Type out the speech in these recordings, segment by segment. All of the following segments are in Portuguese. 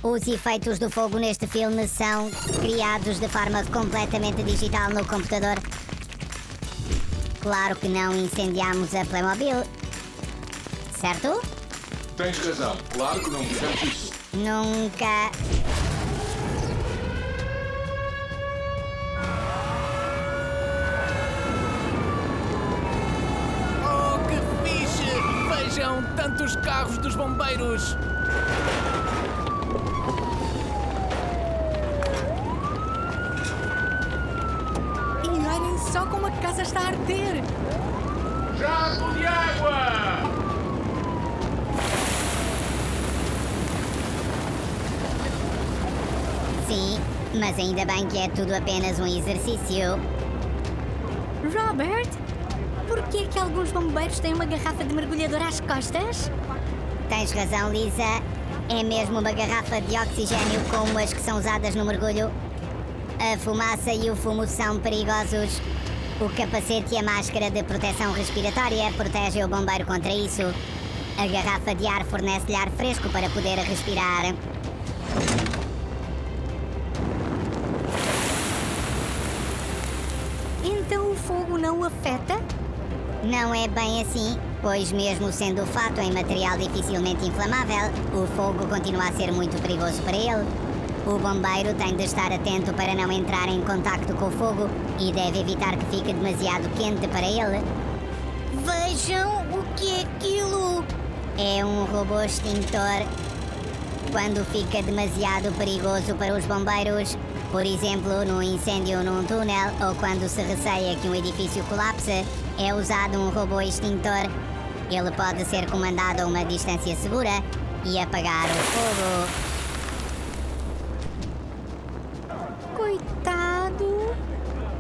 Os efeitos do fogo neste filme são criados de forma completamente digital no computador. Claro que não incendiamos a Playmobil, certo? Tens razão, claro que não fizemos isso. Nunca. Oh, que fixe! Vejam tantos carros dos bombeiros! E olhem só como a casa está a arder! Jato de água! Sim, mas ainda bem que é tudo apenas um exercício. Robert, por que é que alguns bombeiros têm uma garrafa de mergulhador às costas? Tens razão, Lisa. É mesmo uma garrafa de oxigênio como as que são usadas no mergulho. A fumaça e o fumo são perigosos. O capacete e a máscara de proteção respiratória protegem o bombeiro contra isso. A garrafa de ar fornece-lhe ar fresco para poder respirar. Então o fogo não o afeta? Não é bem assim, pois mesmo sendo o fato em material dificilmente inflamável, o fogo continua a ser muito perigoso para ele. O bombeiro tem de estar atento para não entrar em contacto com o fogo e deve evitar que fique demasiado quente para ele. Vejam o que é aquilo! É um robô extintor. Quando fica demasiado perigoso para os bombeiros, por exemplo, num incêndio num túnel ou quando se receia que um edifício colapse, é usado um robô extintor. Ele pode ser comandado a uma distância segura e apagar o fogo. Coitado!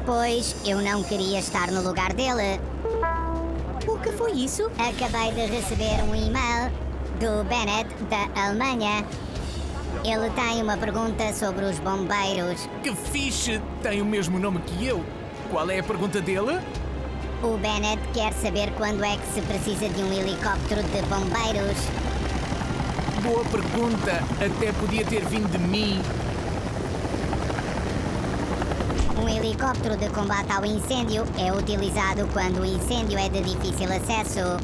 Pois eu não queria estar no lugar dele. O que foi isso? Acabei de receber um e-mail do Bennett da Alemanha. Ele tem uma pergunta sobre os bombeiros. Que fixe! Tem o mesmo nome que eu. Qual é a pergunta dele? O Bennett quer saber quando é que se precisa de um helicóptero de bombeiros. Boa pergunta! Até podia ter vindo de mim. Um helicóptero de combate ao incêndio é utilizado quando o incêndio é de difícil acesso.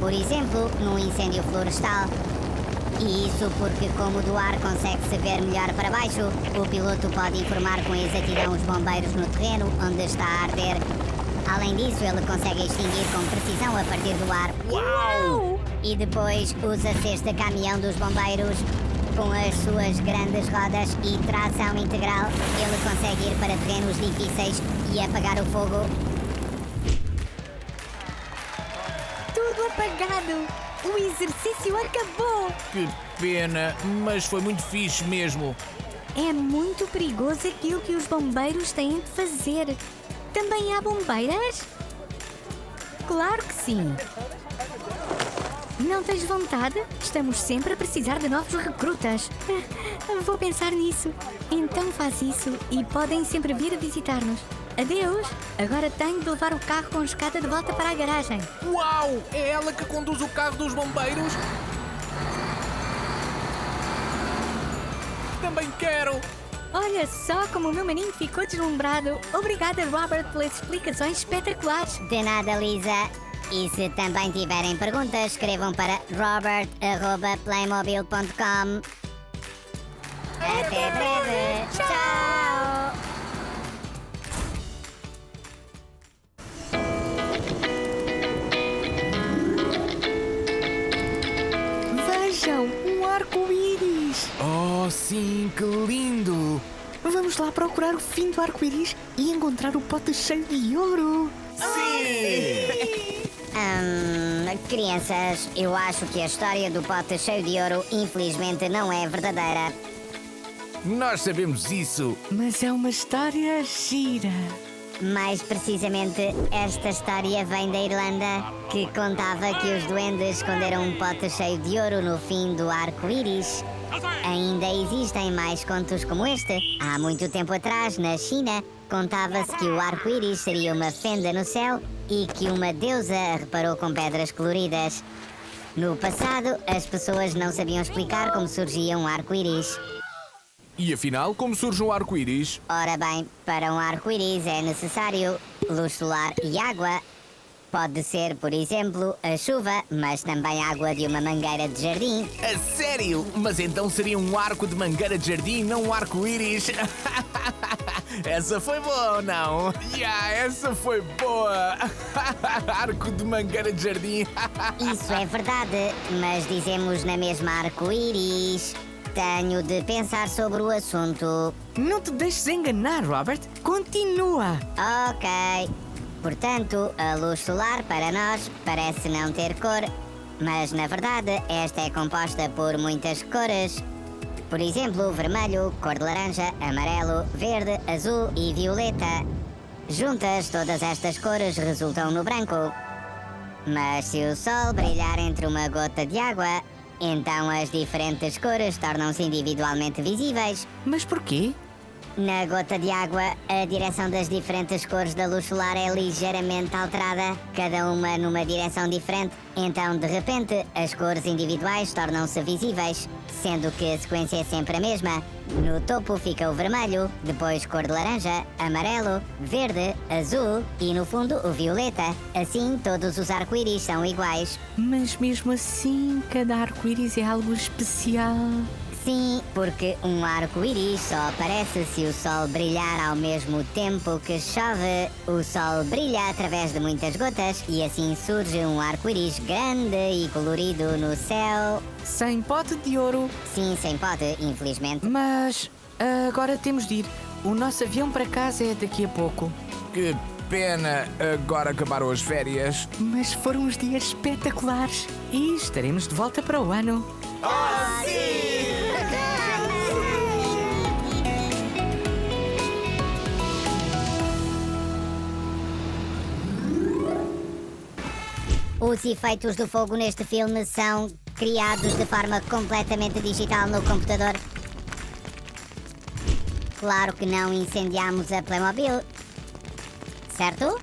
Por exemplo, num incêndio florestal. E isso porque, como do ar consegue-se ver melhor para baixo, o piloto pode informar com exatidão os bombeiros no terreno onde está a arder. Além disso, ele consegue extinguir com precisão a partir do ar. Uau! E depois usa-se este caminhão dos bombeiros com as suas grandes rodas e tração integral. Ele consegue ir para terrenos difíceis e apagar o fogo. Tudo apagado! O exercício acabou! Que pena, mas foi muito fixe mesmo. É muito perigoso aquilo que os bombeiros têm de fazer. Também há bombeiras? Claro que sim! Não tens vontade? Estamos sempre a precisar de novos recrutas. Vou pensar nisso. Então faz isso e podem sempre vir a visitar-nos. Adeus! Agora tenho de levar o carro com escada de volta para a garagem. Uau! É ela que conduz o carro dos bombeiros? Também quero! Olha só como o meu maninho ficou deslumbrado. Obrigada, Robert, pelas explicações espetaculares. De nada, Lisa. E se também tiverem perguntas, escrevam para robert@playmobil.com. Até breve! Tchau! Vejam, um arco-íris. Oh, sim, que lindo! Vamos lá procurar o fim do arco-íris e encontrar o pote cheio de ouro. Sim! Crianças, eu acho que a história do pote cheio de ouro infelizmente não é verdadeira. Nós sabemos isso. Mas é uma história gira. Mais precisamente, esta história vem da Irlanda, que contava que os duendes esconderam um pote cheio de ouro no fim do arco-íris. Ainda existem mais contos como este. Há muito tempo atrás, na China, contava-se que o arco-íris seria uma fenda no céu e que uma deusa a reparou com pedras coloridas. No passado, as pessoas não sabiam explicar como surgia um arco-íris. E afinal, como surge um arco-íris? Ora bem, para um arco-íris é necessário luz solar e água. Pode ser, por exemplo, a chuva, mas também água de uma mangueira de jardim. A sério? Mas então seria um arco de mangueira de jardim, não um arco-íris? Essa foi boa ou não? Essa foi boa! Arco de mangueira de jardim. Isso é verdade, mas dizemos na mesma arco-íris. Tenho de pensar sobre o assunto. Não te deixes enganar, Robert. Continua. Ok. Portanto, a luz solar para nós parece não ter cor, mas na verdade esta é composta por muitas cores. Por exemplo, vermelho, cor de laranja, amarelo, verde, azul e violeta. Juntas, todas estas cores resultam no branco. Mas se o sol brilhar entre uma gota de água, então as diferentes cores tornam-se individualmente visíveis. Mas porquê? Na gota de água, a direção das diferentes cores da luz solar é ligeiramente alterada, cada uma numa direção diferente. Então, de repente, as cores individuais tornam-se visíveis, sendo que a sequência é sempre a mesma. No topo fica o vermelho, depois cor de laranja, amarelo, verde, azul e no fundo o violeta. Assim, todos os arco-íris são iguais. Mas mesmo assim, cada arco-íris é algo especial. Sim, porque um arco-íris só aparece se o sol brilhar ao mesmo tempo que chove. O sol brilha através de muitas gotas e assim surge um arco-íris grande e colorido no céu. Sem pote de ouro. Sim, sem pote, infelizmente. Mas agora temos de ir. O nosso avião para casa é daqui a pouco. Que pena, agora acabaram as férias. Mas foram uns dias espetaculares. E estaremos de volta para o ano. Os efeitos do fogo neste filme são criados de forma completamente digital no computador. Claro que não incendiamos a Playmobil, certo?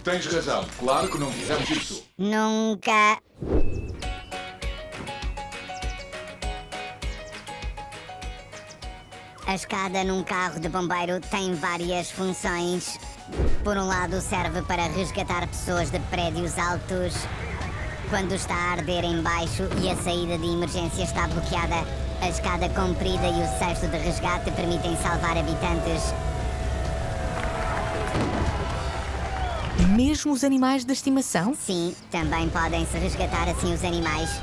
Tens razão, claro que não fizemos isso. Nunca. A escada num carro de bombeiro tem várias funções. Por um lado, serve para resgatar pessoas de prédios altos quando está a arder em baixo e a saída de emergência está bloqueada. A escada comprida e o cesto de resgate permitem salvar habitantes. Mesmo os animais de estimação? Sim, também podem-se resgatar assim os animais.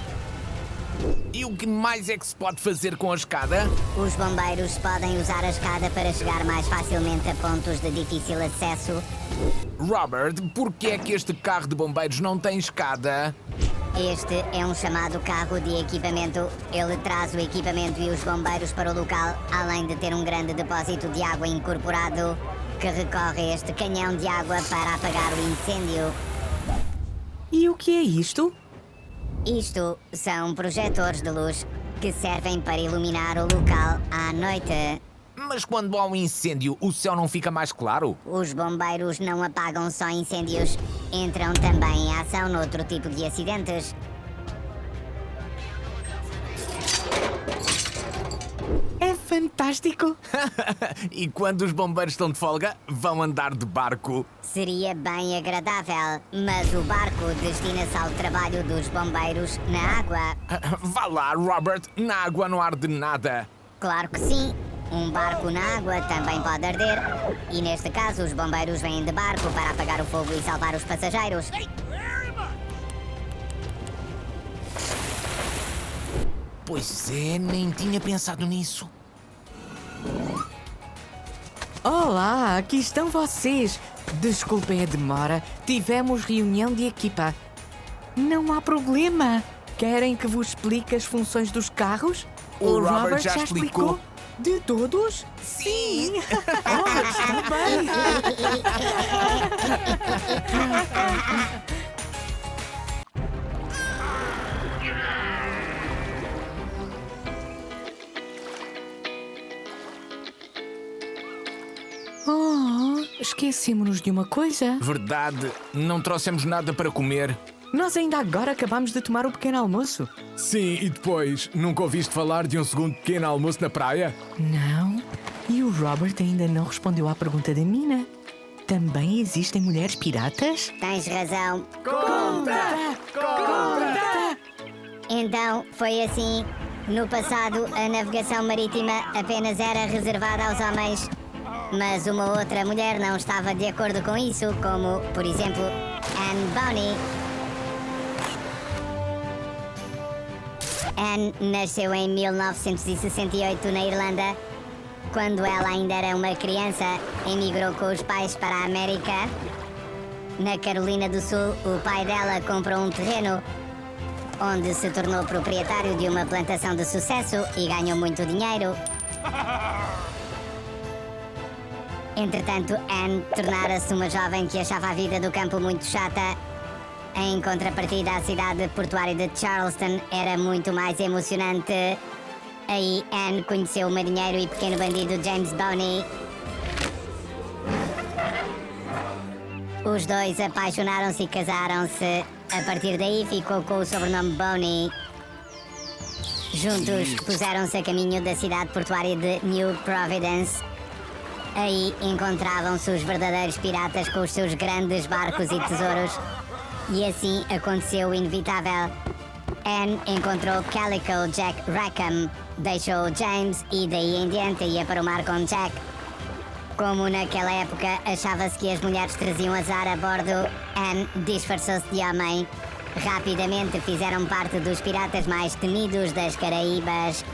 E o que mais é que se pode fazer com a escada? Os bombeiros podem usar a escada para chegar mais facilmente a pontos de difícil acesso. Robert, por que é que este carro de bombeiros não tem escada? Este é um chamado carro de equipamento. Ele traz o equipamento e os bombeiros para o local, além de ter um grande depósito de água incorporado que recorre a este canhão de água para apagar o incêndio. E o que é isto? Isto são projetores de luz que servem para iluminar o local à noite. Mas quando há um incêndio, o céu não fica mais claro? Os bombeiros não apagam só incêndios, entram também em ação noutro tipo de acidentes. É fantástico! E quando os bombeiros estão de folga, vão andar de barco. Seria bem agradável, mas o barco destina-se ao trabalho dos bombeiros na água. Vá lá, Robert, na água não arde nada. Claro que sim. Um barco na água também pode arder. E neste caso, os bombeiros vêm de barco para apagar o fogo e salvar os passageiros. Pois é, nem tinha pensado nisso. Olá, aqui estão vocês. Desculpem a demora, tivemos reunião de equipa. Não há problema. Querem que vos explique as funções dos carros? O Robert já explicou. De todos? Sim! Oh, está bem. Oh, esquecemos-nos de uma coisa. Verdade, não trouxemos nada para comer. Nós ainda agora acabamos de tomar o pequeno almoço. Sim, e depois? Nunca ouviste falar de um segundo pequeno almoço na praia? Não. E o Robert ainda não respondeu à pergunta da Mina. Também existem mulheres piratas? Tens razão. Conta! Então, foi assim. No passado, a navegação marítima apenas era reservada aos homens. Mas uma outra mulher não estava de acordo com isso, como, por exemplo, Anne Bonny. Anne nasceu em 1968 na Irlanda. Quando ela ainda era uma criança, emigrou com os pais para a América. Na Carolina do Sul, o pai dela comprou um terreno onde se tornou proprietário de uma plantação de sucesso e ganhou muito dinheiro. Entretanto, Anne tornara-se uma jovem que achava a vida do campo muito chata. Em contrapartida, a cidade portuária de Charleston era muito mais emocionante. Aí, Anne conheceu o marinheiro e pequeno bandido James Bonny. Os dois apaixonaram-se e casaram-se. A partir daí, ficou com o sobrenome Bonny. Juntos, puseram-se a caminho da cidade portuária de New Providence. Aí encontravam-se os verdadeiros piratas com os seus grandes barcos e tesouros. E assim aconteceu o inevitável. Anne encontrou Calico Jack Rackham, deixou James e daí em diante ia para o mar com Jack. Como naquela época achava-se que as mulheres traziam azar a bordo, Anne disfarçou-se de homem. Rapidamente fizeram parte dos piratas mais temidos das Caraíbas.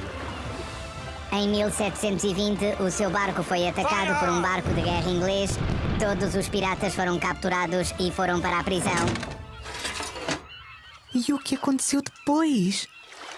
Em 1720, o seu barco foi atacado por um barco de guerra inglês. Todos os piratas foram capturados e foram para a prisão. E o que aconteceu depois?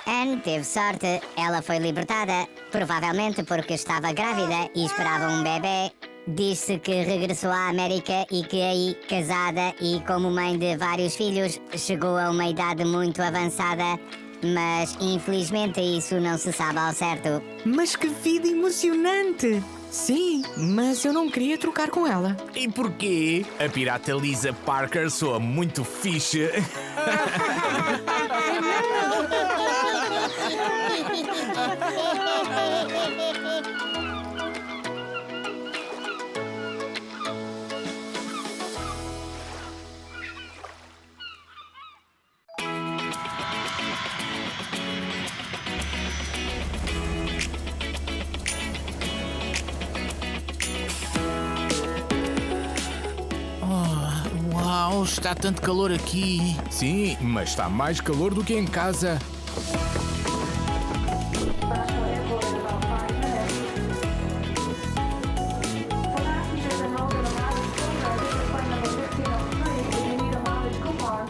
Anne teve sorte. Ela foi libertada, provavelmente porque estava grávida e esperava um bebê. Diz-se que regressou à América e que aí, casada e como mãe de vários filhos, chegou a uma idade muito avançada. Mas, infelizmente, isso não se sabe ao certo. Mas que vida emocionante! Sim, mas eu não queria trocar com ela. E porquê? A pirata Lisa Parker soa muito fixe. Uau, está tanto calor aqui. Sim, mas está mais calor do que em casa.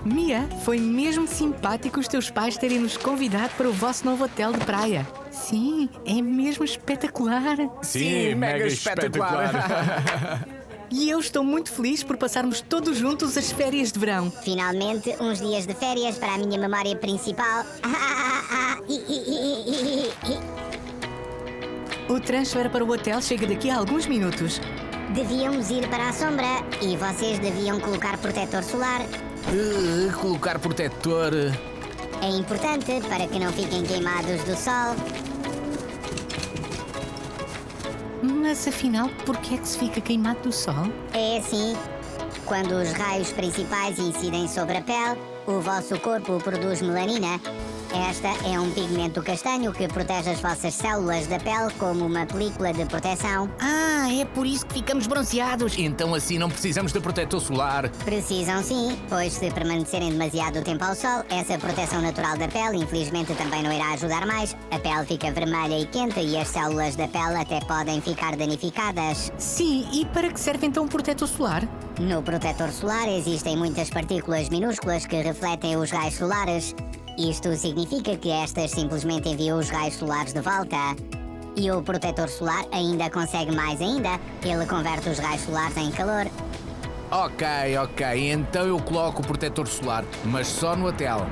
Mia, foi mesmo simpático os teus pais terem nos convidado para o vosso novo hotel de praia. Sim, é mesmo espetacular. Sim, mega espetacular. E eu estou muito feliz por passarmos todos juntos as férias de verão. Finalmente, uns dias de férias para a minha memória principal. O transfer para o hotel chega daqui a alguns minutos. Devíamos ir para a sombra e vocês deviam colocar protetor solar. Colocar protetor. É importante para que não fiquem queimados do sol. Mas afinal, por que é que se fica queimado do sol? É assim, quando os raios principais incidem sobre a pele, o vosso corpo produz melanina. Esta é um pigmento castanho que protege as vossas células da pele como uma película de proteção. Ah, é por isso que ficamos bronzeados. Então assim não precisamos de protetor solar. Precisam sim, pois se permanecerem demasiado tempo ao sol, essa proteção natural da pele infelizmente também não irá ajudar mais. A pele fica vermelha e quente e as células da pele até podem ficar danificadas. Sim, e para que serve então o protetor solar? No protetor solar existem muitas partículas minúsculas que refletem os raios solares. Isto significa que estas simplesmente enviam os raios solares de volta. E o protetor solar ainda consegue mais ainda. Ele converte os raios solares em calor. Ok. Então eu coloco o protetor solar, mas só no hotel.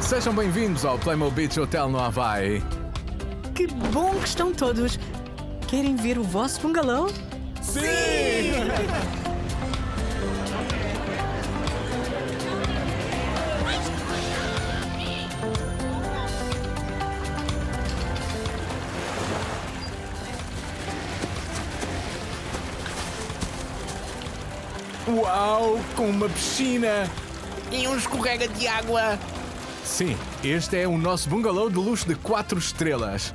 Sejam bem-vindos ao Playmo Beach Hotel no Havaí. Que bom que estão todos. Querem ver o vosso bungalow? Sim! Uau, com uma piscina! E um escorrega de água. Sim, este é o nosso bungalow de luxo de 4 estrelas.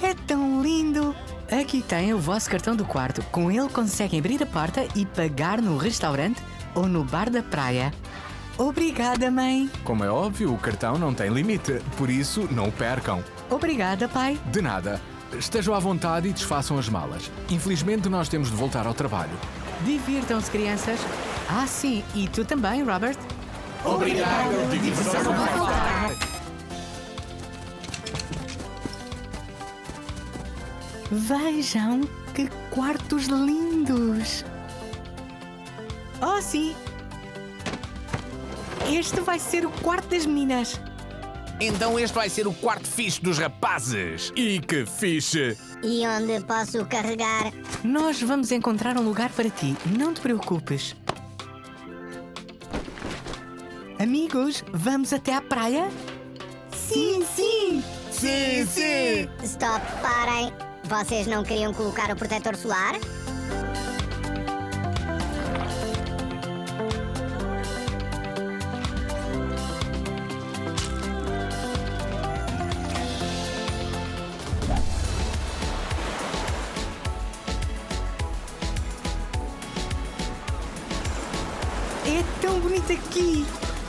É tão lindo! Aqui tem o vosso cartão do quarto. Com ele conseguem abrir a porta e pagar no restaurante ou no bar da praia. Obrigada, mãe. Como é óbvio, o cartão não tem limite, por isso não o percam. Obrigada, pai. De nada. Estejam à vontade e desfaçam as malas. Infelizmente, nós temos de voltar ao trabalho. Divirtam-se, crianças. Ah, sim, e tu também, Robert. Obrigado, diversão vai voltar. Vejam que quartos lindos! Oh, sim! Este vai ser o quarto das meninas. Então este vai ser o quarto fixe dos rapazes. E que fixe! E onde posso carregar? Nós vamos encontrar um lugar para ti, não te preocupes. Amigos, vamos até à praia? Sim, sim! Sim, sim! Stop, parem. Vocês não queriam colocar o protetor solar? É tão bonito aqui!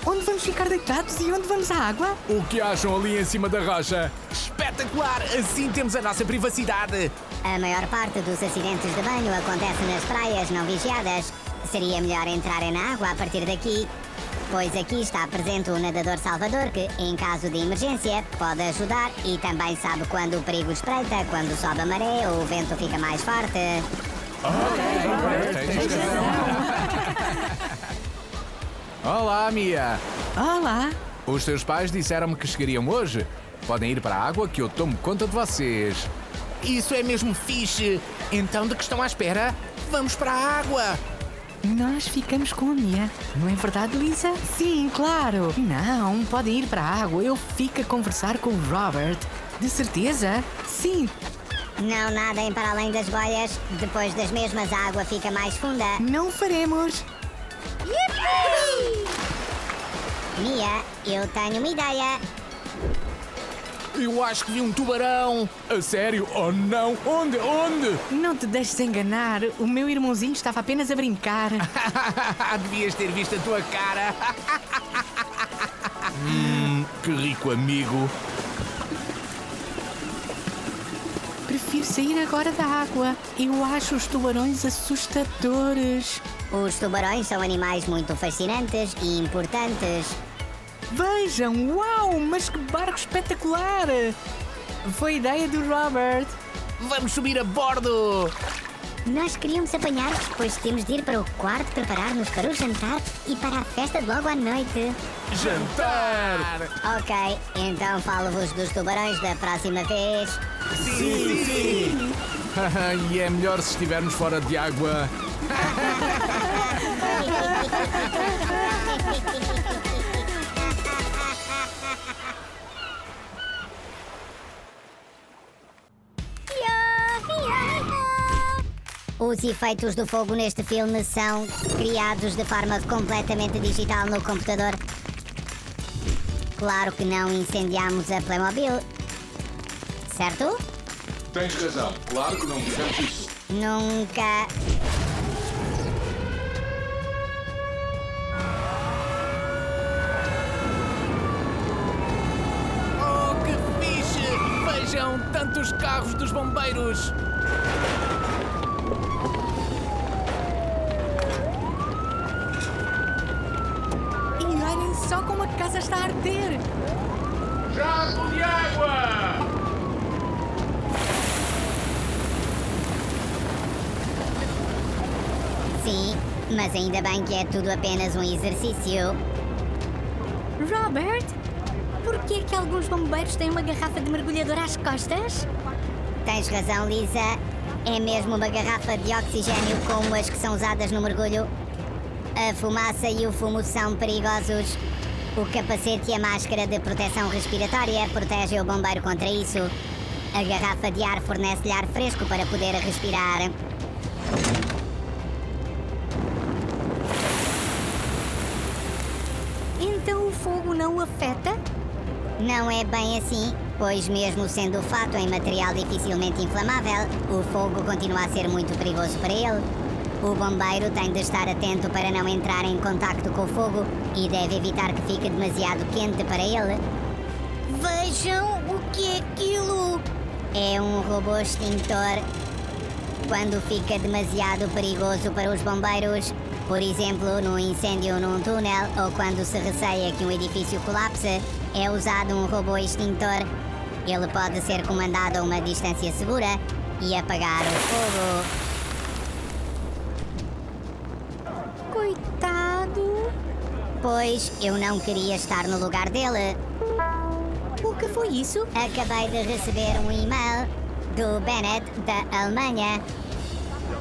Onde vamos ficar deitados e onde vamos à água? O que acham ali em cima da rocha? Espetacular! Assim temos a nossa privacidade. A maior parte dos acidentes de banho acontece nas praias não vigiadas. Seria melhor entrarem na água a partir daqui, pois aqui está presente o nadador salvador que, em caso de emergência, pode ajudar e também sabe quando o perigo espreita, quando sobe a maré ou o vento fica mais forte. Olá, Mia! Olá! Os teus pais disseram-me que chegariam hoje. Podem ir para a água que eu tomo conta de vocês. Isso é mesmo fixe. Então de que estão à espera? Vamos para a água. Nós ficamos com a Mia. Não é verdade, Lisa? Sim, claro. Não, podem ir para a água. Eu fico a conversar com o Robert. De certeza? Sim. Não nadem para além das boias. Depois das mesmas, a água fica mais funda. Não faremos. Mia, eu tenho uma ideia. Eu acho que vi um tubarão. A sério? Oh não! Onde? Onde? Não te deixes enganar. O meu irmãozinho estava apenas a brincar. Devias ter visto a tua cara. Que rico amigo! Prefiro sair agora da água. Eu acho os tubarões assustadores. Os tubarões são animais muito fascinantes e importantes. Vejam, uau, mas que barco espetacular! Foi ideia do Robert. Vamos subir a bordo. Nós queríamos apanhar-vos, pois temos de ir para o quarto preparar-nos para o jantar e para a festa de logo à noite. Jantar! Ok, então falo-vos dos tubarões da próxima vez. Sim! E é melhor se estivermos fora de água. Os efeitos do fogo neste filme são criados de forma completamente digital no computador. Claro que não incendiámos a Playmobil, certo? Tens razão. Claro que não fizemos isso. Nunca. Oh, que fixe! Vejam tantos carros dos bombeiros. E olhem só como a casa está a arder. Jato de água! Sim, mas ainda bem que é tudo apenas um exercício. Robert? Por que é que alguns bombeiros têm uma garrafa de mergulhador às costas? Tens razão, Lisa. É mesmo uma garrafa de oxigênio como as que são usadas no mergulho. A fumaça e o fumo são perigosos. O capacete e a máscara de proteção respiratória protegem o bombeiro contra isso. A garrafa de ar fornece-lhe ar fresco para poder respirar. Então o fogo não o afeta? Não é bem assim, pois mesmo sendo fato em material dificilmente inflamável, o fogo continua a ser muito perigoso para ele. O bombeiro tem de estar atento para não entrar em contacto com o fogo e deve evitar que fique demasiado quente para ele. Vejam o que é aquilo! É um robô extintor. Quando fica demasiado perigoso para os bombeiros, por exemplo, num incêndio num túnel ou quando se receia que um edifício colapse, é usado um robô extintor. Ele pode ser comandado a uma distância segura e apagar o fogo. Coitado! Pois eu não queria estar no lugar dele. O que foi isso? Acabei de receber um e-mail do Bennett, da Alemanha.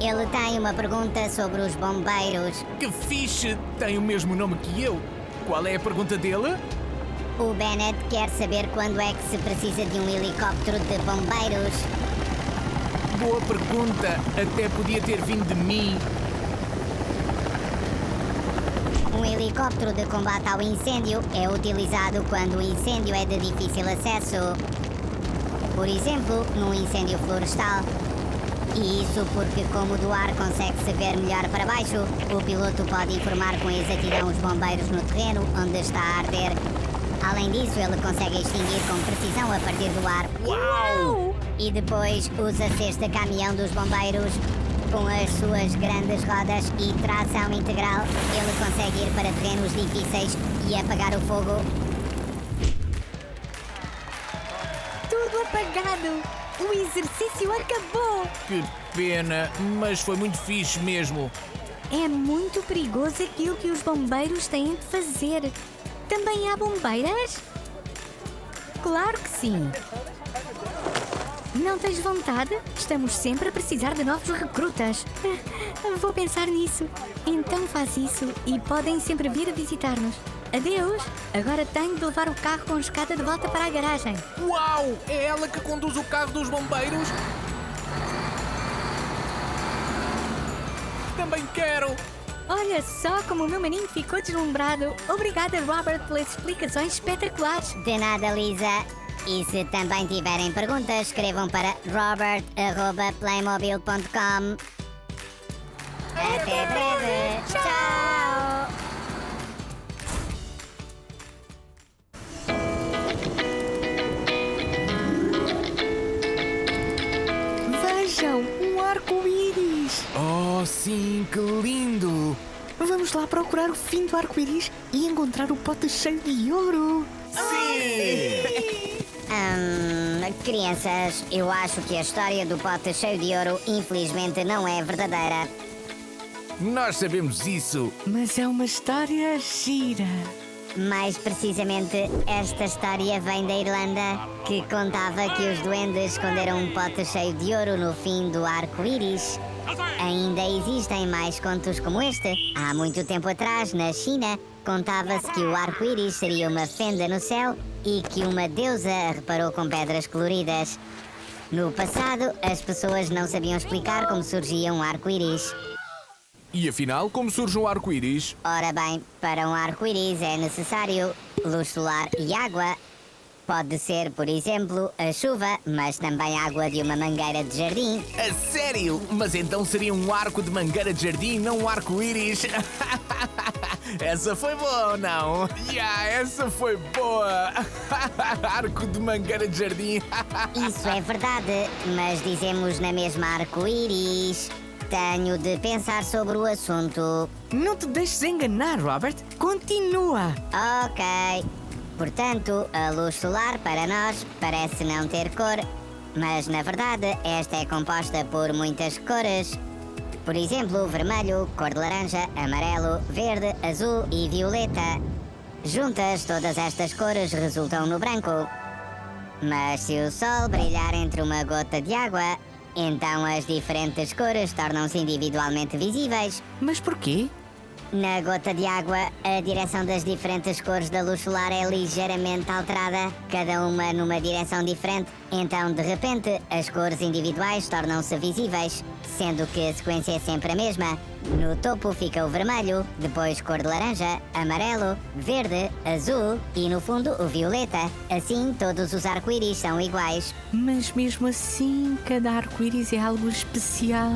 Ele tem uma pergunta sobre os bombeiros. Que fixe! Tem o mesmo nome que eu. Qual é a pergunta dele? O Bennett quer saber quando é que se precisa de um helicóptero de bombeiros. Boa pergunta. Até podia ter vindo de mim. Um helicóptero de combate ao incêndio é utilizado quando o incêndio é de difícil acesso. Por exemplo, num incêndio florestal. E isso porque, como do ar consegue-se ver melhor para baixo, o piloto pode informar com exatidão os bombeiros no terreno onde está a arder. Além disso, ele consegue extinguir com precisão a partir do ar. Uau! E depois usa-se este caminhão dos bombeiros. Com as suas grandes rodas e tração integral, ele consegue ir para terrenos difíceis e apagar o fogo. Tudo apagado! O exercício acabou! Que pena, mas foi muito fixe mesmo. É muito perigoso aquilo que os bombeiros têm de fazer. Também há bombeiras? Claro que sim! Não tens vontade? Estamos sempre a precisar de novos recrutas. Vou pensar nisso. Então faz isso e podem sempre vir a visitar-nos. Adeus! Agora tenho de levar o carro com escada de volta para a garagem. Uau! É ela que conduz o carro dos bombeiros? Também quero! Olha só como o meu maninho ficou deslumbrado. Obrigada, Robert, pelas explicações espetaculares. De nada, Lisa. E se também tiverem perguntas, escrevam para robert@playmobil.com. Até breve! Tchau! Vejam, um arco-íris! Oh, sim, que lindo! Vamos lá procurar o fim do arco-íris e encontrar o pote cheio de ouro! Sim! Crianças, eu acho que a história do pote cheio de ouro infelizmente não é verdadeira. Nós sabemos isso. Mas é uma história gira. Mais precisamente, esta história vem da Irlanda, que contava que os duendes esconderam um pote cheio de ouro no fim do arco-íris. Ainda existem mais contos como este. Há muito tempo atrás, na China, contava-se que o arco-íris seria uma fenda no céu e que uma deusa a reparou com pedras coloridas. No passado, as pessoas não sabiam explicar como surgia um arco-íris. E afinal, como surge um arco-íris? Ora bem, para um arco-íris é necessário luz solar e água. Pode ser, por exemplo, a chuva, mas também água de uma mangueira de jardim. A sério? Mas então seria um arco de mangueira de jardim, não um arco-íris? Essa foi boa, não? Essa foi boa! Arco de mangueira de jardim. Isso é verdade, mas dizemos na mesma arco-íris. Tenho de pensar sobre o assunto. Não te deixes enganar, Robert. Continua. Ok. Portanto, a luz solar para nós parece não ter cor, mas na verdade esta é composta por muitas cores. Por exemplo, vermelho, cor de laranja, amarelo, verde, azul e violeta. Juntas, todas estas cores resultam no branco. Mas se o sol brilhar entre uma gota de água, então as diferentes cores tornam-se individualmente visíveis. Mas porquê? Na gota de água, a direção das diferentes cores da luz solar é ligeiramente alterada, cada uma numa direção diferente. Então, de repente, as cores individuais tornam-se visíveis, sendo que a sequência é sempre a mesma. No topo fica o vermelho, depois cor de laranja, amarelo, verde, azul e no fundo o violeta. Assim, todos os arco-íris são iguais. Mas mesmo assim, cada arco-íris é algo especial.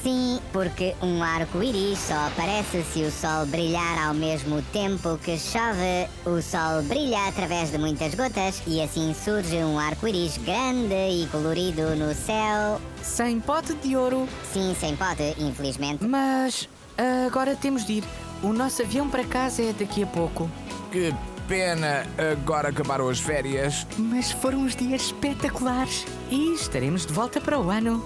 Sim, porque um arco-íris só aparece se o sol brilhar ao mesmo tempo que chove. O sol brilha através de muitas gotas e assim surge um arco-íris grande e colorido no céu. Sem pote de ouro. Sim, sem pote, infelizmente. Mas agora temos de ir. O nosso avião para casa é daqui a pouco. Que pena, agora acabaram as férias. Mas foram uns dias espetaculares. E estaremos de volta para o ano.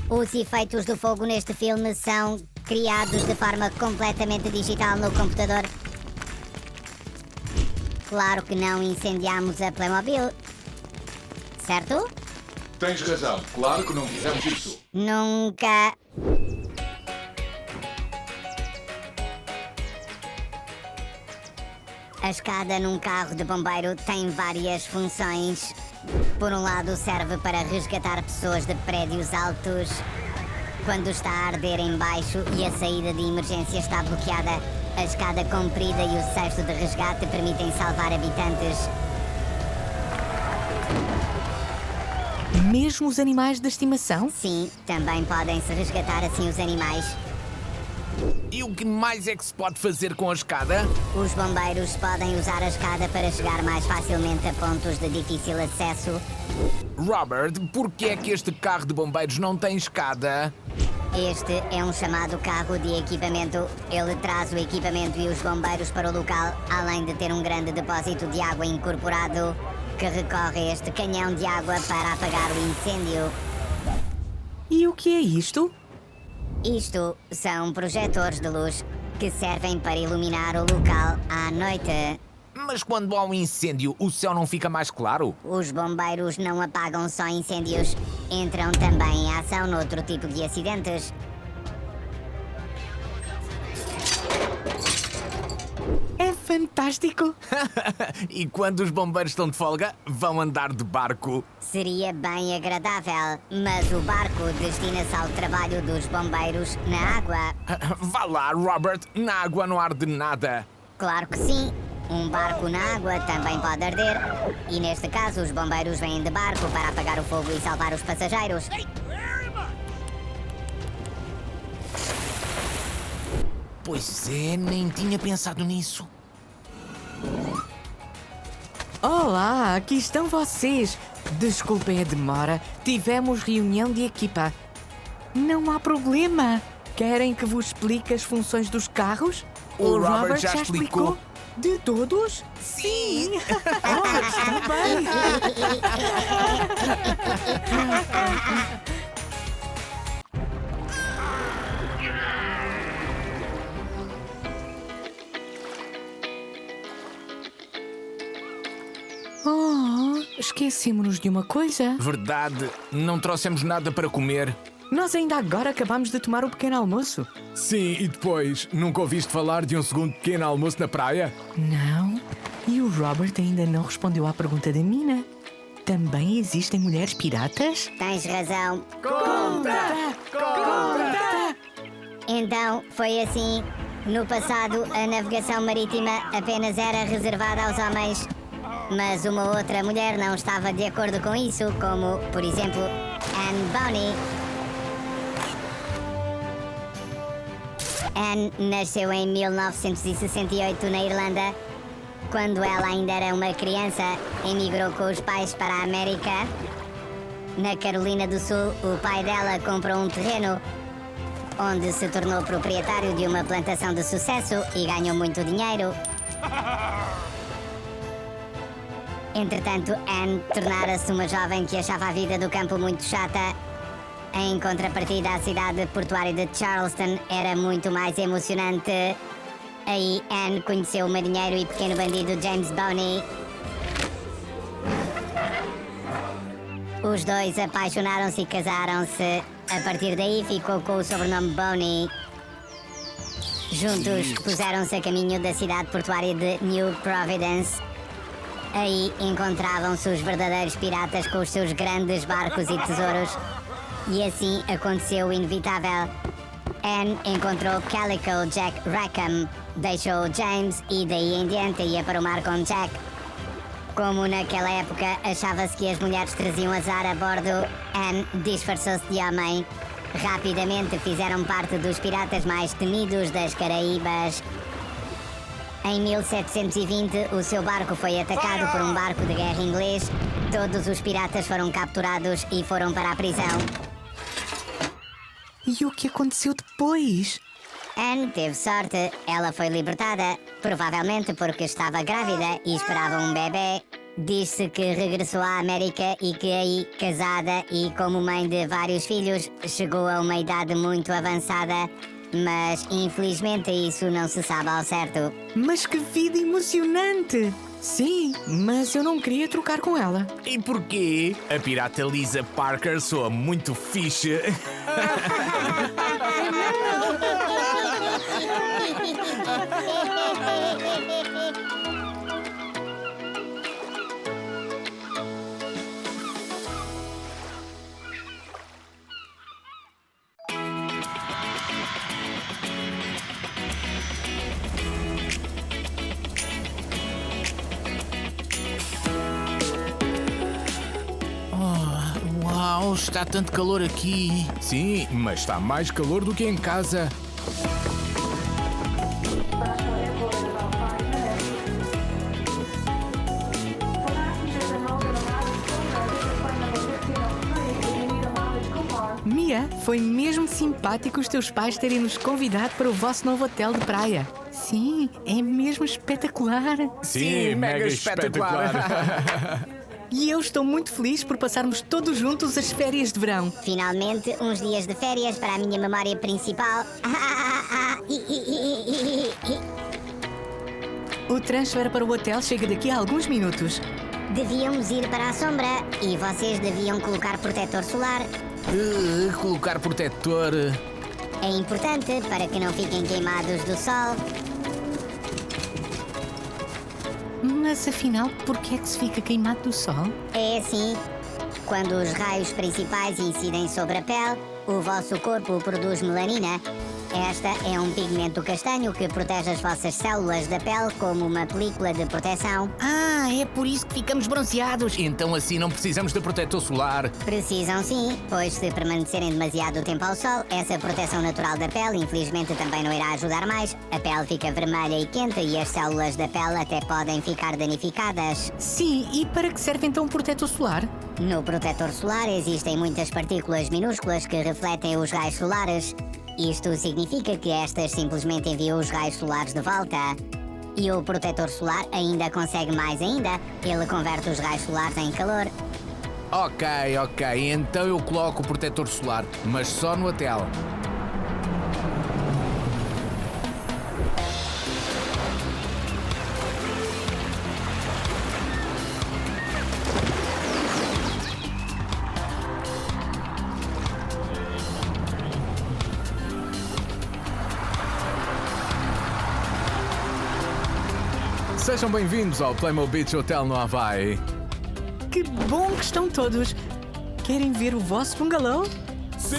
Os efeitos do fogo neste filme são criados de forma completamente digital no computador. Claro que não incendiamos a Playmobil, certo? Tens razão, claro que não fizemos isso. Nunca. A escada num carro de bombeiro tem várias funções. Por um lado, serve para resgatar pessoas de prédios altos quando está a arder em baixo e a saída de emergência está bloqueada. A escada comprida e o cesto de resgate permitem salvar habitantes. Mesmo os animais de estimação? Sim, também podem-se resgatar assim os animais. E o que mais é que se pode fazer com a escada? Os bombeiros podem usar a escada para chegar mais facilmente a pontos de difícil acesso. Robert, por que é que este carro de bombeiros não tem escada? Este é um chamado carro de equipamento. Ele traz o equipamento e os bombeiros para o local, além de ter um grande depósito de água incorporado que recorre a este canhão de água para apagar o incêndio. E o que é isto? Isto são projetores de luz que servem para iluminar o local à noite. Mas quando há um incêndio, o céu não fica mais claro? Os bombeiros não apagam só incêndios, entram também em ação noutro tipo de acidentes. É fantástico! E quando os bombeiros estão de folga, vão andar de barco. Seria bem agradável, mas o barco destina-se ao trabalho dos bombeiros na água. Vá lá, Robert, na água não arde nada. Claro que sim. Um barco na água também pode arder. E neste caso, os bombeiros vêm de barco para apagar o fogo e salvar os passageiros. Pois é, nem tinha pensado nisso. Olá, aqui estão vocês. Desculpem a demora, tivemos reunião de equipa. Não há problema. Querem que vos explique as funções dos carros? O Robert já explicou. De todos? Sim! Oh, está bem. Oh, esquecemos-nos de uma coisa. Verdade, não trouxemos nada para comer. Nós ainda agora acabamos de tomar o pequeno almoço. Sim, e depois? Nunca ouviste falar de um segundo pequeno almoço na praia? Não. E o Robert ainda não respondeu à pergunta da Mina. Também existem mulheres piratas? Tens razão. Conta! Então, foi assim. No passado, a navegação marítima apenas era reservada aos homens. Mas uma outra mulher não estava de acordo com isso, como, por exemplo, Anne Bonny. Anne nasceu em 1968 na Irlanda. Quando ela ainda era uma criança, emigrou com os pais para a América. Na Carolina do Sul, o pai dela comprou um terreno onde se tornou proprietário de uma plantação de sucesso e ganhou muito dinheiro. Entretanto, Anne tornara-se uma jovem que achava a vida do campo muito chata. Em contrapartida, a cidade portuária de Charleston era muito mais emocionante. Aí, Anne conheceu o marinheiro e pequeno bandido James Boney. Os dois apaixonaram-se e casaram-se. A partir daí, ficou com o sobrenome Boney. Juntos, puseram-se a caminho da cidade portuária de New Providence. Aí encontravam-se os verdadeiros piratas com os seus grandes barcos e tesouros. E assim aconteceu o inevitável. Anne encontrou Calico Jack Rackham, deixou James e daí em diante ia para o mar com Jack. Como naquela época achava-se que as mulheres traziam azar a bordo, Anne disfarçou-se de homem. Rapidamente fizeram parte dos piratas mais temidos das Caraíbas. Em 1720, o seu barco foi atacado por um barco de guerra inglês. Todos os piratas foram capturados e foram para a prisão. E o que aconteceu depois? Anne teve sorte. Ela foi libertada, provavelmente porque estava grávida e esperava um bebê. Diz-se que regressou à América e que aí, casada e como mãe de vários filhos, chegou a uma idade muito avançada. Mas infelizmente isso não se sabe ao certo. Mas que vida emocionante! Sim, mas eu não queria trocar com ela. E porquê? A pirata Lisa Parker soa muito fixe. Uau, está tanto calor aqui. Sim, mas está mais calor do que em casa. Mia, foi mesmo simpático os teus pais terem nos convidado para o vosso novo hotel de praia. Sim, é mesmo espetacular. Sim, mega espetacular. E eu estou muito feliz por passarmos todos juntos as férias de verão. Finalmente, uns dias de férias para a minha memória principal. O transfer para o hotel chega daqui a alguns minutos. Devíamos ir para a sombra e vocês deviam colocar protetor solar. Colocar protetor. É importante para que não fiquem queimados do sol. Mas afinal, por que é que se fica queimado do sol? É assim, quando os raios principais incidem sobre a pele, o vosso corpo produz melanina. Esta é um pigmento castanho que protege as vossas células da pele como uma película de proteção. Ah, é por isso que ficamos bronzeados. Então assim não precisamos de protetor solar. Precisam sim, pois se permanecerem demasiado tempo ao sol, essa proteção natural da pele infelizmente também não irá ajudar mais. A pele fica vermelha e quente e as células da pele até podem ficar danificadas. Sim, e para que serve então o protetor solar? No protetor solar existem muitas partículas minúsculas que refletem os raios solares. Isto significa que estas simplesmente enviam os raios solares de volta. E o protetor solar ainda consegue mais ainda. Ele converte os raios solares em calor. Ok, então eu coloco o protetor solar, mas só no hotel. Sejam bem-vindos ao Playmo Beach Hotel no Havaí. Que bom que estão todos! Querem ver o vosso bungalow? Sim!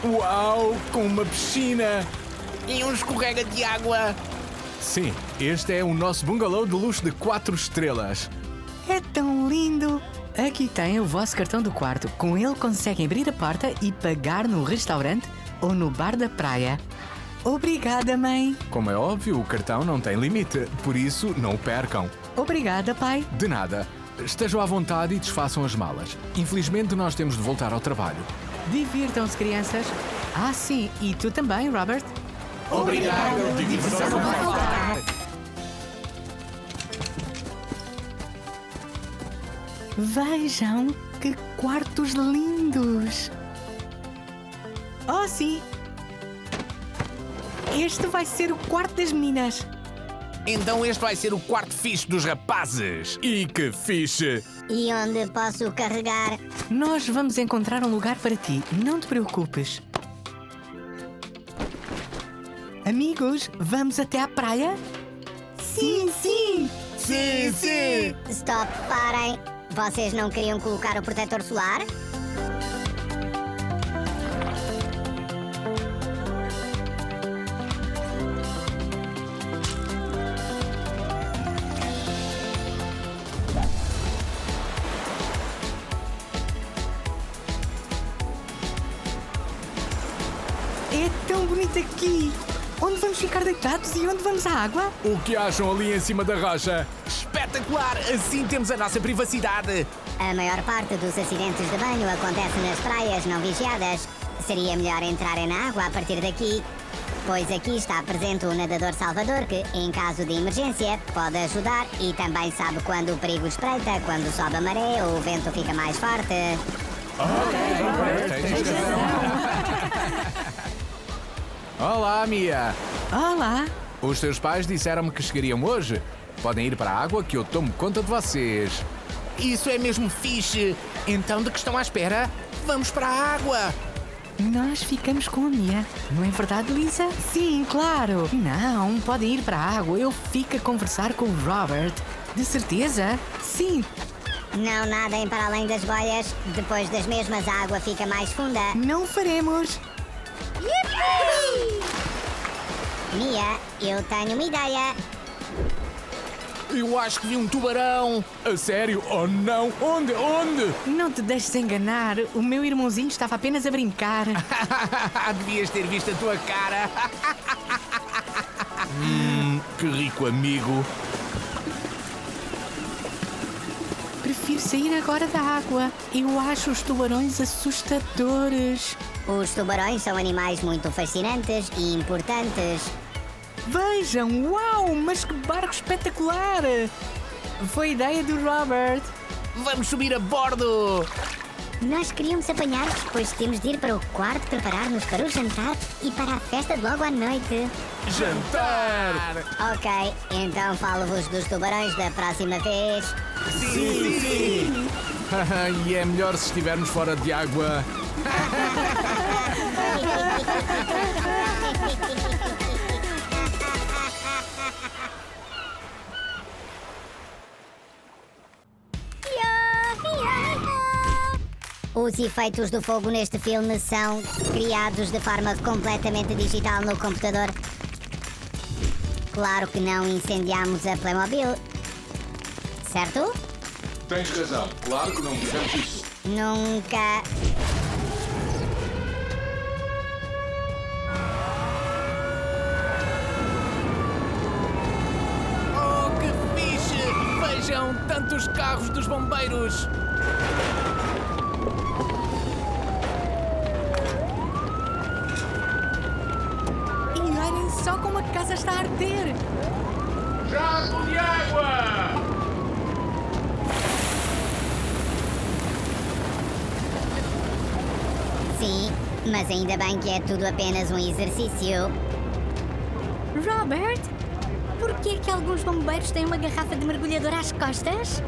Uau! Com uma piscina! E um escorrega de água. Sim, este é o nosso bungalow de luxo de 4 estrelas. É tão lindo! Aqui tem o vosso cartão do quarto. Com ele conseguem abrir a porta e pagar no restaurante ou no bar da praia. Obrigada, mãe! Como é óbvio, o cartão não tem limite, por isso não o percam. Obrigada, pai. De nada. Estejam à vontade e desfaçam as malas. Infelizmente, nós temos de voltar ao trabalho. Divirtam-se, crianças. Ah, sim, e tu também, Robert. Obrigado. Diversão não vai faltar. Vejam que quartos lindos! Oh, sim! Este vai ser o quarto das meninas. Então este vai ser o quarto fixe dos rapazes. E que fixe! E onde posso carregar? Nós vamos encontrar um lugar para ti, não te preocupes. Amigos, vamos até à praia? Sim, sim! Sim, sim. Stop, parem. Vocês não queriam colocar o protetor solar? É tão bonito aqui! Onde vamos ficar deitados e onde vamos à água? O que acham ali em cima da rocha? Espetacular! Assim temos a nossa privacidade. A maior parte dos acidentes de banho acontece nas praias não vigiadas. Seria melhor entrarem na água a partir daqui, pois aqui está presente o nadador salvador que, em caso de emergência, pode ajudar e também sabe quando o perigo espreita, quando sobe a maré ou o vento fica mais forte. Olá, Mia. Olá! Os teus pais disseram-me que chegariam hoje. Podem ir para a água que eu tomo conta de vocês. Isso é mesmo fixe. Então, de que estão à espera? Vamos para a água. Nós ficamos com a Mia. Não é verdade, Lisa? Sim, claro! Não, podem ir para a água. Eu fico a conversar com o Robert. De certeza? Sim! Não nadem para além das boias. Depois das mesmas, a água fica mais funda. Não faremos! Mia, eu tenho uma ideia. Eu acho que vi um tubarão. A sério? Oh não! Onde? Onde? Não te deixes enganar. O meu irmãozinho estava apenas a brincar. Devias ter visto a tua cara. Que rico amigo. Prefiro sair agora da água. Eu acho os tubarões assustadores. Os tubarões são animais muito fascinantes e importantes. Vejam, uau, mas que barco espetacular! Foi ideia do Robert. Vamos subir a bordo. Nós queríamos apanhar-vos, pois temos de ir para o quarto preparar-nos para o jantar e para a festa de logo à noite. Jantar! Ok, então falo-vos dos tubarões da próxima vez. Sim! E é melhor se estivermos fora de água. Os efeitos do fogo neste filme são criados de forma completamente digital no computador. Claro que não incendiámos a Playmobil, certo? Tens razão. Claro que não fizemos isso. Nunca. Oh, que fixe! Vejam tantos carros dos bombeiros. E olhem só como a casa está a arder. Jato de água! Sim, mas ainda bem que é tudo apenas um exercício. Robert, por que é que alguns bombeiros têm uma garrafa de mergulhador às costas?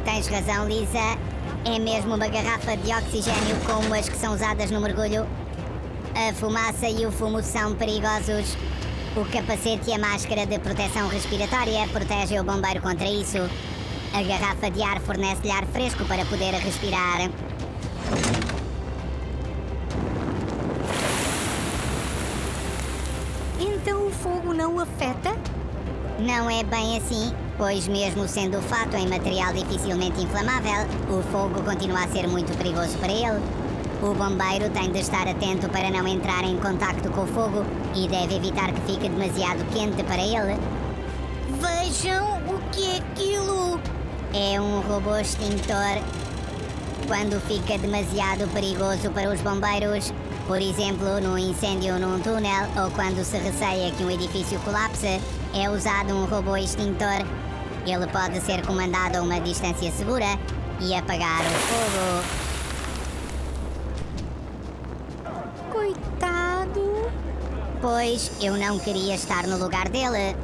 Tens razão, Lisa. É mesmo uma garrafa de oxigênio como as que são usadas no mergulho. A fumaça e o fumo são perigosos. O capacete e a máscara de proteção respiratória protegem o bombeiro contra isso. A garrafa de ar fornece-lhe ar fresco para poder respirar. Então o fogo não o afeta? Não é bem assim, pois mesmo sendo fato em material dificilmente inflamável, o fogo continua a ser muito perigoso para ele. O bombeiro tem de estar atento para não entrar em contacto com o fogo e deve evitar que fique demasiado quente para ele. Vejam o que é aquilo? É um robô extintor. Quando fica demasiado perigoso para os bombeiros, por exemplo, num incêndio num túnel ou quando se receia que um edifício colapse, é usado um robô extintor. Ele pode ser comandado a uma distância segura e apagar o fogo. Coitado. Pois eu não queria estar no lugar dele.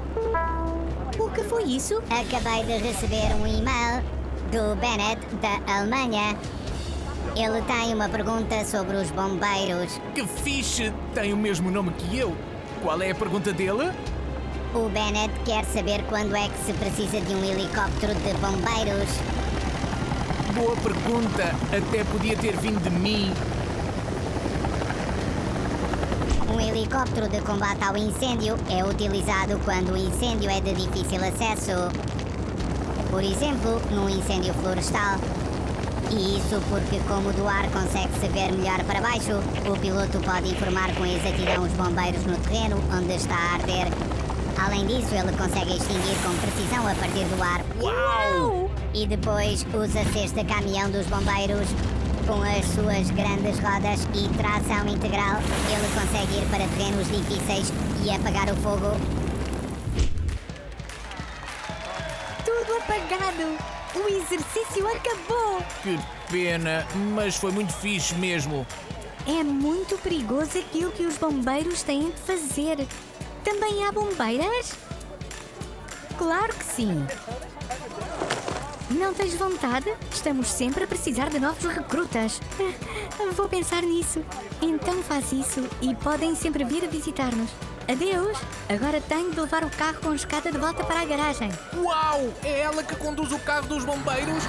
O que foi isso? Acabei de receber um e-mail do Bennett, da Alemanha. Ele tem uma pergunta sobre os bombeiros. Que fixe! Tem o mesmo nome que eu. Qual é a pergunta dele? O Bennett quer saber quando é que se precisa de um helicóptero de bombeiros. Boa pergunta. Até podia ter vindo de mim. Um helicóptero de combate ao incêndio é utilizado quando o incêndio é de difícil acesso. Por exemplo, num incêndio florestal. E isso porque, como do ar consegue-se ver melhor para baixo, o piloto pode informar com exatidão os bombeiros no terreno onde está a arder. Além disso, ele consegue extinguir com precisão a partir do ar. Uau! E depois usa-se este caminhão dos bombeiros. Com as suas grandes rodas e tração integral, ele consegue ir para terrenos difíceis e apagar o fogo. Tudo apagado. O exercício acabou. Que pena, mas foi muito fixe mesmo. É muito perigoso aquilo que os bombeiros têm de fazer. Também há bombeiras? Claro que sim. Não tens vontade? Estamos sempre a precisar de novos recrutas. Vou pensar nisso. Então faz isso e podem sempre vir a visitar-nos. Adeus! Agora tenho de levar o carro com escada de volta para a garagem. Uau! É ela que conduz o carro dos bombeiros?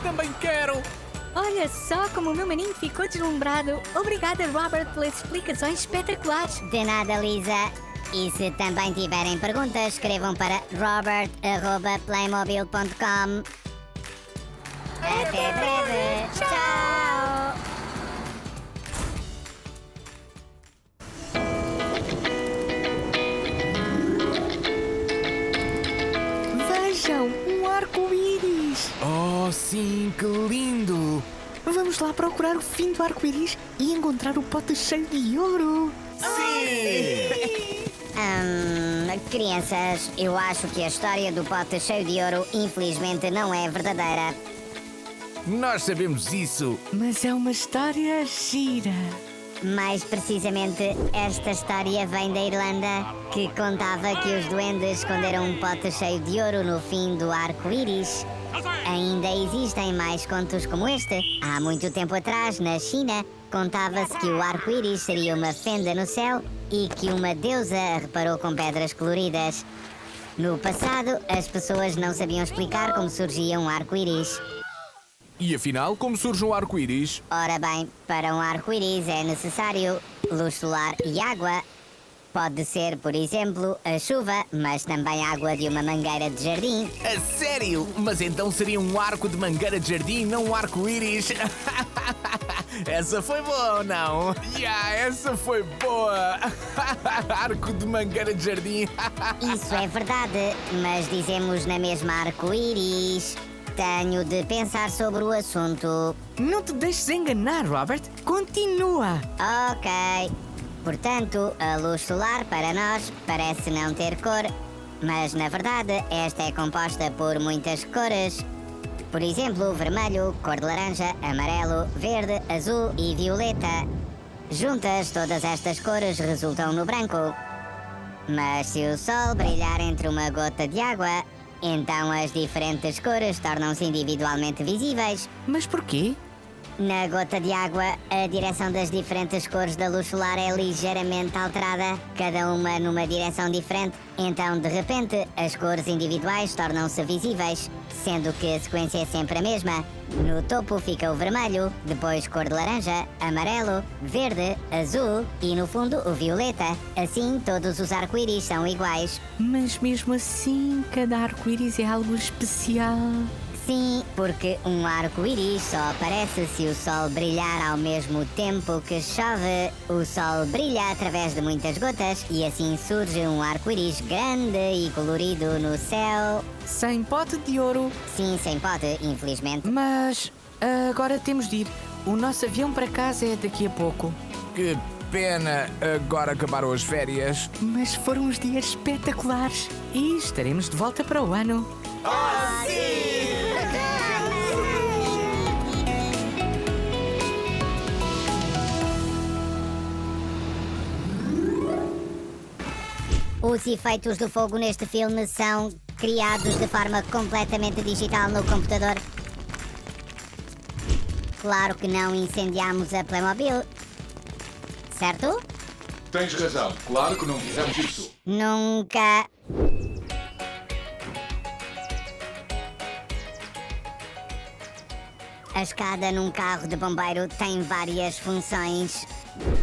Também quero! Olha só como o meu maninho ficou deslumbrado. Obrigada, Robert, pelas explicações espetaculares. De nada, Lisa. E se também tiverem perguntas, escrevam para robert@playmobil.com. Até breve! Tchau! Vejam, um arco-íris! Oh, sim, que lindo! Vamos lá procurar o fim do arco-íris e encontrar o pote cheio de ouro! Sim! Crianças, eu acho que a história do pote cheio de ouro infelizmente não é verdadeira. Nós sabemos isso! Mas é uma história gira. Mais precisamente, esta história vem da Irlanda, que contava que os duendes esconderam um pote cheio de ouro no fim do arco-íris. Ainda existem mais contos como este. Há muito tempo atrás, na China, contava-se que o arco-íris seria uma fenda no céu e que uma deusa a reparou com pedras coloridas. No passado, as pessoas não sabiam explicar como surgia um arco-íris. E afinal, como surge um arco-íris? Ora bem, para um arco-íris é necessário luz solar e água. Pode ser, por exemplo, a chuva, mas também água de uma mangueira de jardim. A sério? Mas então seria um arco de mangueira de jardim, não um arco-íris? Essa foi boa ou não? Essa foi boa! Arco de mangueira de jardim. Isso é verdade, mas dizemos na mesma arco-íris. Tenho de pensar sobre o assunto. Não te deixes enganar, Robert. Continua. Ok. Portanto, a luz solar para nós parece não ter cor, mas na verdade esta é composta por muitas cores. Por exemplo, vermelho, cor de laranja, amarelo, verde, azul e violeta. Juntas, todas estas cores resultam no branco. Mas se o sol brilhar entre uma gota de água, então as diferentes cores tornam-se individualmente visíveis. Mas porquê? Na gota de água, a direção das diferentes cores da luz solar é ligeiramente alterada, cada uma numa direção diferente. Então, de repente, as cores individuais tornam-se visíveis, sendo que a sequência é sempre a mesma. No topo fica o vermelho, depois cor de laranja, amarelo, verde, azul e no fundo o violeta. Assim, todos os arco-íris são iguais. Mas mesmo assim, cada arco-íris é algo especial. Sim, porque um arco-íris só aparece se o sol brilhar ao mesmo tempo que chove. O sol brilha através de muitas gotas e assim surge um arco-íris grande e colorido no céu. Sem pote de ouro. Sim, sem pote, infelizmente. Mas agora temos de ir. O nosso avião para casa é daqui a pouco. Que pena, agora acabaram as férias. Mas foram uns dias espetaculares. E estaremos de volta para o ano. Os efeitos do fogo neste filme são criados de forma completamente digital no computador. Claro que não incendiámos a Playmobil, certo? Tens razão, claro que não fizemos isso. Nunca. A escada num carro de bombeiro tem várias funções.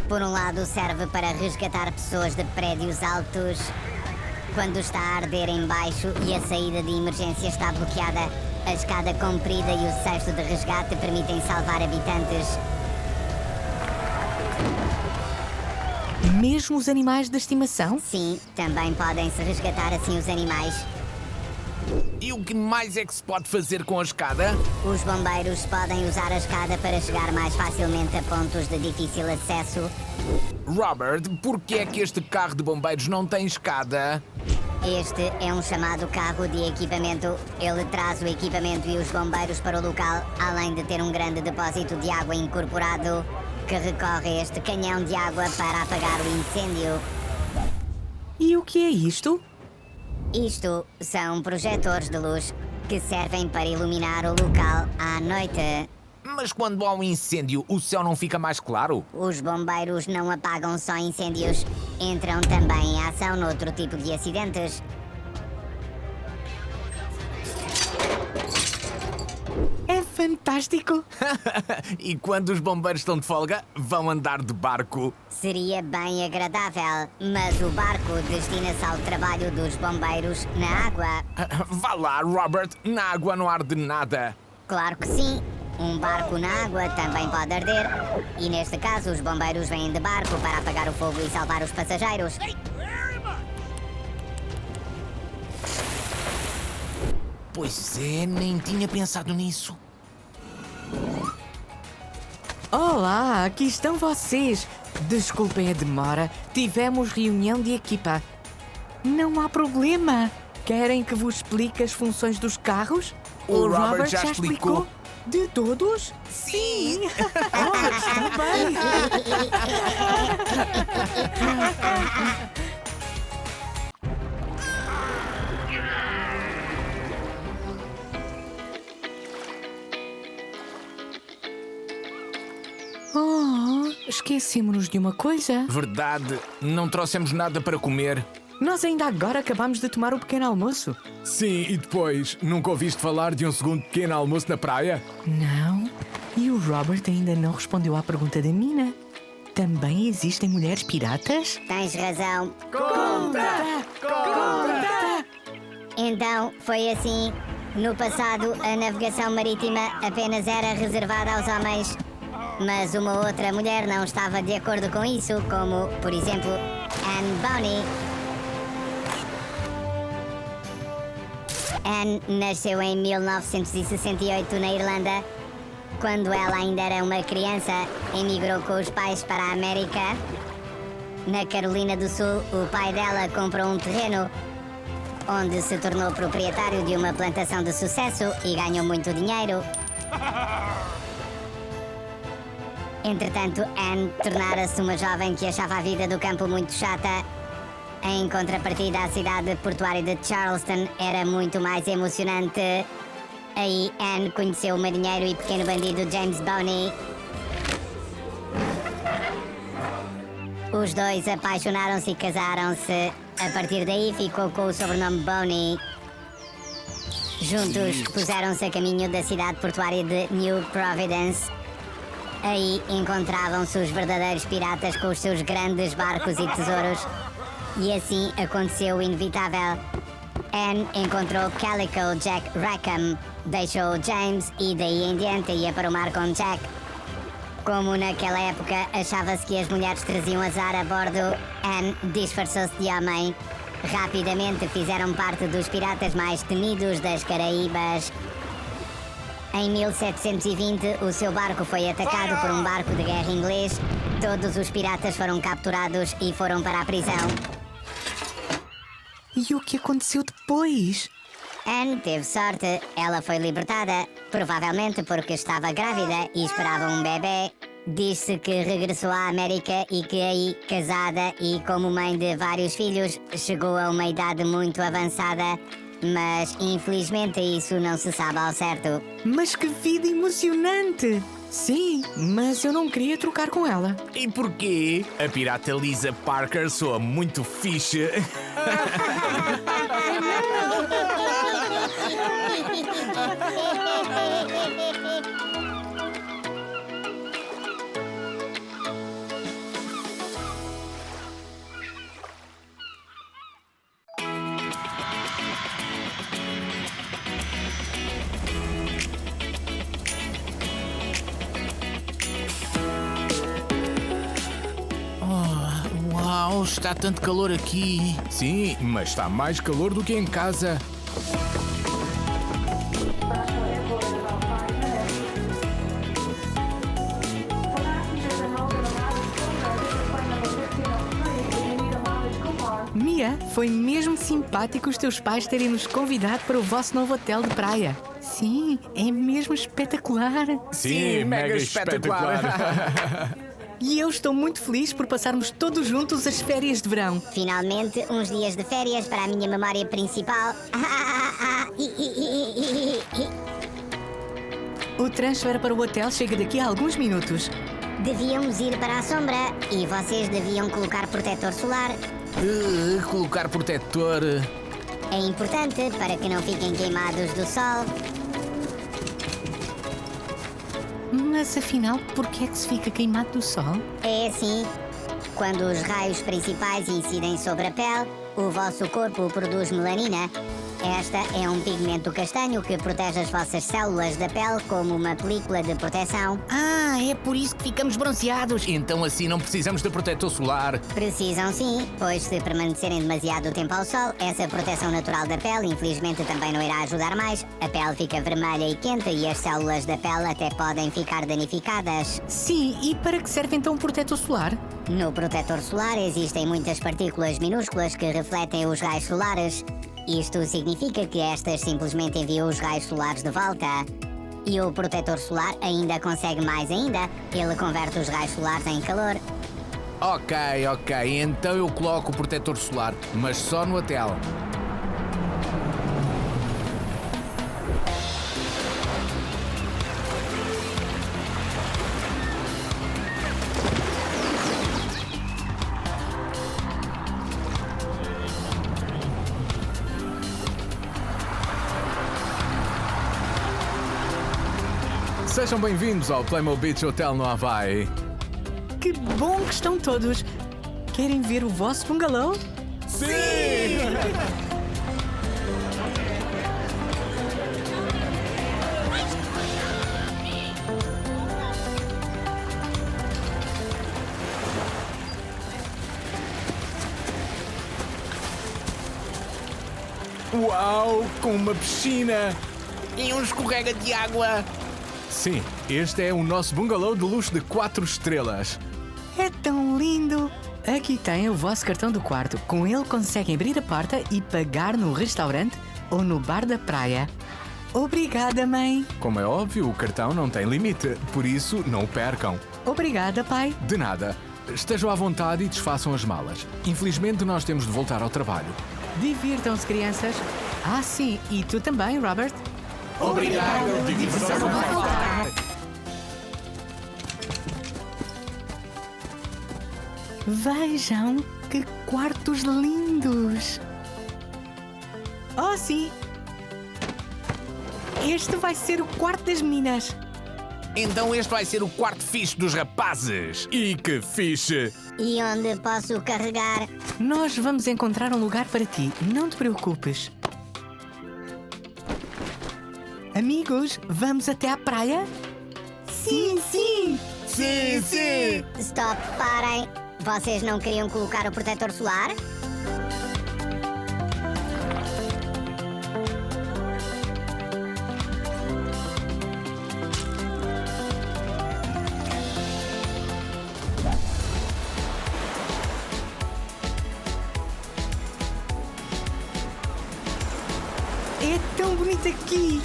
Por um lado, serve para resgatar pessoas de prédios altos quando está a arder em baixo e a saída de emergência está bloqueada. A escada comprida e o cesto de resgate permitem salvar habitantes. Mesmo os animais de estimação? Sim, também podem-se resgatar assim os animais. E o que mais é que se pode fazer com a escada? Os bombeiros podem usar a escada para chegar mais facilmente a pontos de difícil acesso. Robert, por que é que este carro de bombeiros não tem escada? Este é um chamado carro de equipamento. Ele traz o equipamento e os bombeiros para o local, além de ter um grande depósito de água incorporado que recorre a este canhão de água para apagar o incêndio. E o que é isto? Isto são projetores de luz que servem para iluminar o local à noite. Mas quando há um incêndio, o céu não fica mais claro? Os bombeiros não apagam só incêndios, entram também em ação noutro tipo de acidentes. É fantástico! E quando os bombeiros estão de folga, vão andar de barco. Seria bem agradável, mas o barco destina-se ao trabalho dos bombeiros na água. Vá lá, Robert, na água não arde nada. Claro que sim. Um barco na água também pode arder. E neste caso, os bombeiros vêm de barco para apagar o fogo e salvar os passageiros. Pois é, nem tinha pensado nisso. Olá, aqui estão vocês. Desculpem a demora, tivemos reunião de equipa. Não há problema. Querem que vos explique as funções dos carros? O Robert já explicou. De todos? Sim! Oh, está bem! Oh, esquecemos-nos de uma coisa. Verdade, não trouxemos nada para comer. Nós ainda agora acabamos de tomar o pequeno almoço. Sim, e depois? Nunca ouviste falar de um segundo pequeno almoço na praia? Não. E o Robert ainda não respondeu à pergunta da Mina. Também existem mulheres piratas? Tens razão. Conta! Então, foi assim. No passado, a navegação marítima apenas era reservada aos homens. Mas uma outra mulher não estava de acordo com isso, como, por exemplo, Anne Bonny. Anne nasceu em 1968 na Irlanda. Quando ela ainda era uma criança, emigrou com os pais para a América. Na Carolina do Sul, o pai dela comprou um terreno onde se tornou proprietário de uma plantação de sucesso e ganhou muito dinheiro. Entretanto, Anne tornara-se uma jovem que achava a vida do campo muito chata. Em contrapartida, a cidade portuária de Charleston era muito mais emocionante. Aí, Anne conheceu o marinheiro e pequeno bandido James Bonny. Os dois apaixonaram-se e casaram-se. A partir daí, ficou com o sobrenome Bonny. Juntos, puseram-se a caminho da cidade portuária de New Providence. Aí encontravam-se os verdadeiros piratas com os seus grandes barcos e tesouros. E assim aconteceu o inevitável. Anne encontrou Calico Jack Rackham, deixou James e daí em diante ia para o mar com Jack. Como naquela época achava-se que as mulheres traziam azar a bordo, Anne disfarçou-se de homem. Rapidamente fizeram parte dos piratas mais temidos das Caraíbas. Em 1720, o seu barco foi atacado por um barco de guerra inglês. Todos os piratas foram capturados e foram para a prisão. E o que aconteceu depois? Anne teve sorte, ela foi libertada, provavelmente porque estava grávida e esperava um bebê. Diz-se que regressou à América e que aí, casada e como mãe de vários filhos, chegou a uma idade muito avançada, mas infelizmente isso não se sabe ao certo. Mas que vida emocionante! Sim, mas eu não queria trocar com ela. E porquê? A pirata Lisa Parker soa muito fixe. Uau, está tanto calor aqui. Sim, mas está mais calor do que em casa. Mia, foi mesmo simpático os teus pais terem nos convidado para o vosso novo hotel de praia. Sim, é mesmo espetacular. Sim, mega espetacular. E eu estou muito feliz por passarmos todos juntos as férias de verão. Finalmente, uns dias de férias para a minha memória principal. O transfer para o hotel chega daqui a alguns minutos. Devíamos ir para a sombra e vocês deviam colocar protetor solar. Colocar protetor. É importante para que não fiquem queimados do sol. Mas afinal, por que é que se fica queimado do sol? É assim, quando os raios principais incidem sobre a pele, o vosso corpo produz melanina. Esta é um pigmento castanho que protege as vossas células da pele como uma película de proteção. Ah, é por isso que ficamos bronzeados. Então assim não precisamos de protetor solar. Precisam sim, pois se permanecerem demasiado tempo ao sol, essa proteção natural da pele infelizmente também não irá ajudar mais. A pele fica vermelha e quente e as células da pele até podem ficar danificadas. Sim, e para que serve então o protetor solar? No protetor solar existem muitas partículas minúsculas que refletem os raios solares. Isto significa que estas simplesmente enviam os raios solares de volta. E o protetor solar ainda consegue mais ainda. Ele converte os raios solares em calor. Ok, então eu coloco o protetor solar, mas só no hotel. Sejam bem-vindos ao Playmo Beach Hotel no Havaí. Que bom que estão todos! Querem ver o vosso bungalow? Sim! Uau, com uma piscina! E um escorrega de água. Sim, este é o nosso bungalow de luxo de 4 estrelas. É tão lindo! Aqui tem o vosso cartão do quarto. Com ele conseguem abrir a porta e pagar no restaurante ou no bar da praia. Obrigada, mãe! Como é óbvio, o cartão não tem limite, por isso não o percam. Obrigada, pai! De nada. Estejam à vontade e desfaçam as malas. Infelizmente, nós temos de voltar ao trabalho. Divirtam-se, crianças! Ah, sim, e tu também, Robert? Obrigado, diversão não vai faltar. Vejam que quartos lindos! Oh, sim! Este vai ser o quarto das meninas. Então este vai ser o quarto fixe dos rapazes. E que fixe! E onde posso carregar? Nós vamos encontrar um lugar para ti, não te preocupes. Amigos, vamos até à praia? Sim, sim! Sim, sim! Stop, parem. Vocês não queriam colocar o protetor solar? É tão bonito aqui!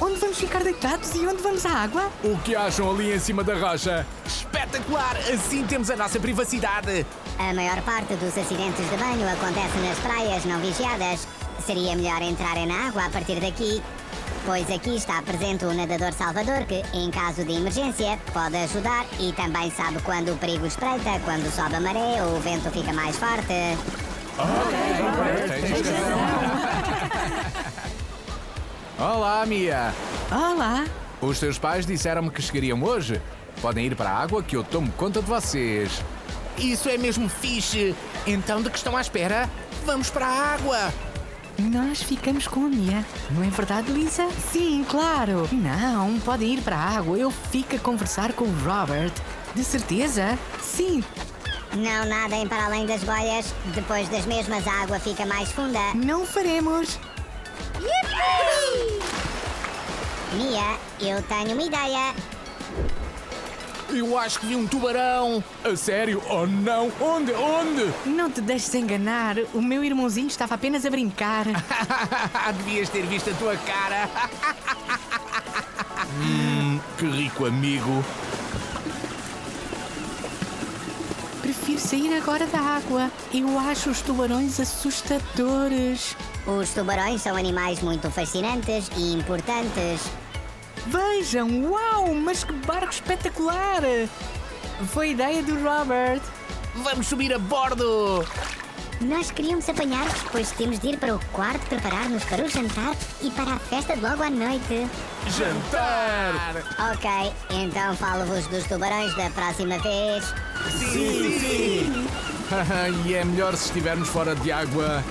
Onde vamos ficar deitados e onde vamos à água? O que acham ali em cima da rocha? Espetacular! Assim temos a nossa privacidade. A maior parte dos acidentes de banho acontece nas praias não vigiadas. Seria melhor entrarem na água a partir daqui, pois aqui está presente o nadador salvador que, em caso de emergência, pode ajudar e também sabe quando o perigo espreita, quando sobe a maré ou o vento fica mais forte. Olá, Mia. Olá! Os teus pais disseram-me que chegariam hoje. Podem ir para a água que eu tomo conta de vocês. Isso é mesmo fixe. Então, de que estão à espera? Vamos para a água. Nós ficamos com a Mia. Não é verdade, Lisa? Sim, claro! Não, podem ir para a água. Eu fico a conversar com o Robert. De certeza? Sim! Não nadem para além das boias. Depois das mesmas, a água fica mais funda. Não faremos! Mia, eu tenho uma ideia. Eu acho que vi um tubarão. A sério? Oh não! Onde? Onde? Não te deixes enganar. O meu irmãozinho estava apenas a brincar. Devias ter visto a tua cara. Que rico amigo. Prefiro sair agora da água. Eu acho os tubarões assustadores. Os tubarões são animais muito fascinantes e importantes. Vejam! Uau! Mas que barco espetacular! Foi ideia do Robert. Vamos subir a bordo. Nós queríamos apanhar-vos, pois temos de ir para o quarto preparar-nos para o jantar e para a festa de logo à noite. Jantar! Ok, então falo-vos dos tubarões da próxima vez. E é melhor se estivermos fora de água.